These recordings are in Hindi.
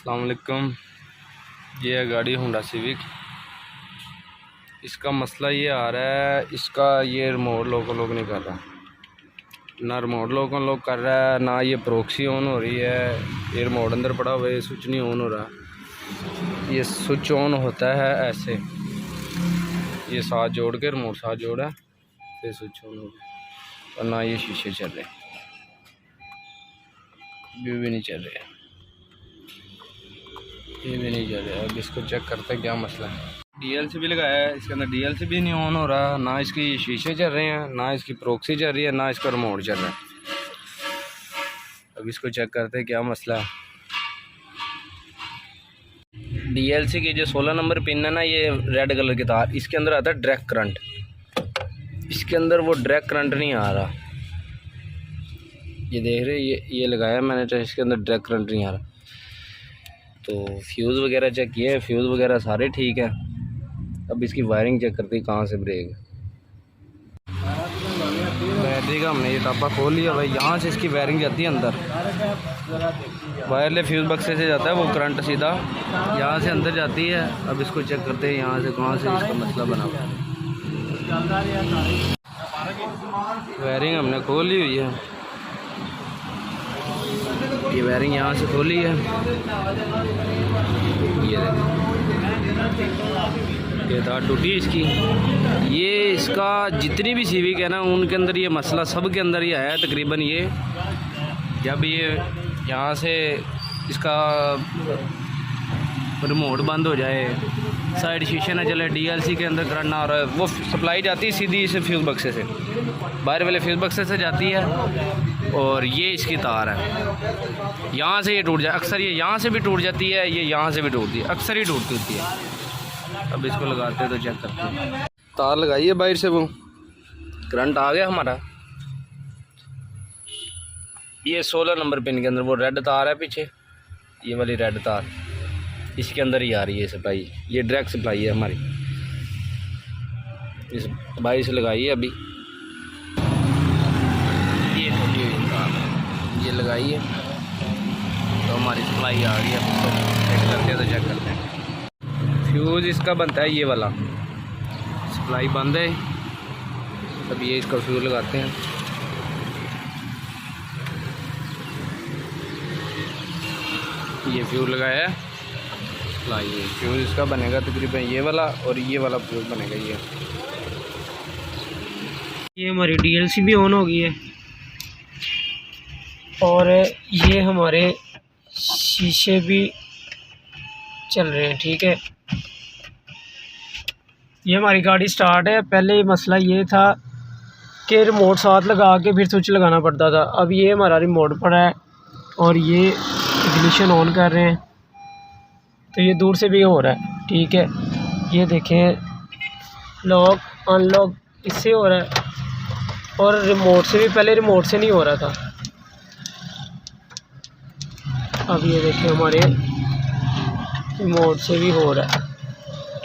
अस्सलाम वालेकुम। ये है गाड़ी होंडा सिविक। इसका मसला ये आ रहा है, इसका ये रिमोट लोग नहीं कर रहा, ना रिमोट लोग कर रहा है, ना ये प्रॉक्सी ऑन हो रही है। ये रिमोट अंदर पड़ा हुआ है, स्विच नहीं ऑन हो रहा। ये स्विच ऑन होता है ऐसे, ये साथ जोड़ के रिमोट साथ जोड़ा फिर स्विच ऑन हो गया। और ना ये शीशे चल रहे, ये भी नहीं चल रहे, ये भी नहीं चल रहा। अब इसको चेक करते हैं क्या मसला है। डीएलसी भी लगाया है, इसके अंदर डीएलसी भी नहीं ऑन हो रहा, ना इसकी शीशे चल रहे हैं, ना इसकी प्रॉक्सी चल रही है, ना इसका रिमोट चल रहा है। अब इसको चेक करते हैं क्या मसला है। डीएलसी की जो 16 नंबर पिन है ना, ये रेड कलर की तार, इसके अंदर आता है डायरेक्ट करंट। इसके अंदर वो डायरेक्ट करंट नहीं आ रहा। ये देख रहे, ये लगाया मैंने, तो इसके अंदर डायरेक्ट करंट नहीं आ रहा। तो फ्यूज़ वगैरह चेक किए, फ्यूज़ वगैरह सारे ठीक है। अब इसकी वायरिंग चेक करते हैं कहाँ से ब्रेक। बैटरी का हमने ये डब्बा खोल लिया भाई, यहाँ से इसकी वायरिंग जाती है अंदर, वायरलेस फ्यूज़ बक्से से जाता है वो करंट सीधा यहाँ से अंदर जाती है। अब इसको चेक करते हैं यहाँ से कहाँ से इसका मसला बना हुआ। वायरिंग हमने खोल ली हुई है, ये वायरिंग यहाँ से खोली है। ये तार टूटी है इसकी। ये इसका जितनी भी सिविक है ना, उनके अंदर ये मसला सब के अंदर ये है तकरीबन। ये जब ये यहाँ से इसका रिमोट बंद हो जाए, साइड शीशे ना चले, डीएलसी के अंदर करंट ना आ रहा है, वो सप्लाई जाती है सीधी इस फ्यूज़ बक्से से, बाहर वाले फ्यूज़ बक्से से जाती है। और ये इसकी तार है, यहाँ से ये टूट जाए अक्सर, ये यहाँ से भी टूट जाती है, ये यहाँ से भी टूटती है, अक्सर ही टूटती होती है। अब इसको लगाते हैं तो चेक करते हैं। तार लगाई है बाहर से, वो करंट आ गया हमारा। ये 16 नंबर पिन के अंदर वो रेड तार है पीछे, ये वाली रेड तार इसके अंदर ही आ रही है सप्लाई। ये डायरेक्ट सप्लाई है हमारी, इस बाई से लगाई है अभी। ये टूटी हुई तार ये लगाई है, तो हमारी सप्लाई आ गई है। अब चेक करते हैं तो चेक करते हैं। फ्यूज़ इसका बनता है ये वाला, सप्लाई बंद है। अब ये इसका फ्यूज़ लगाते हैं। ये फ्यूज़ लगाया है, सप्लाई फ्यूज़ इसका बनेगा तकरीबन ये वाला, और ये वाला फ्यूज़ बनेगा ये हमारी डीएलसी भी ऑन हो गई है, और ये हमारे शीशे भी चल रहे हैं। ठीक है, ये हमारी गाड़ी स्टार्ट है। पहले मसला ये था कि रिमोट साथ लगा के फिर स्विच लगाना पड़ता था। अब ये हमारा रिमोट पड़ा है और ये इग्निशन ऑन कर रहे हैं, तो ये दूर से भी हो रहा है। ठीक है, ये देखें, लॉक अनलॉक इससे हो रहा है, और रिमोट से भी, पहले रिमोट से नहीं हो रहा था। अब ये देखें हमारे रिमोट से भी हो रहा है।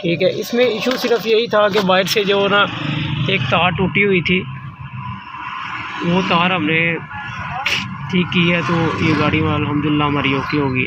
ठीक है, इसमें इशू सिर्फ यही था कि वायर से जो ना एक तार टूटी हुई थी, वो तार हमने ठीक की है, तो ये गाड़ी में अल्हम्दुलिल्लाह हमारी ओके होगी।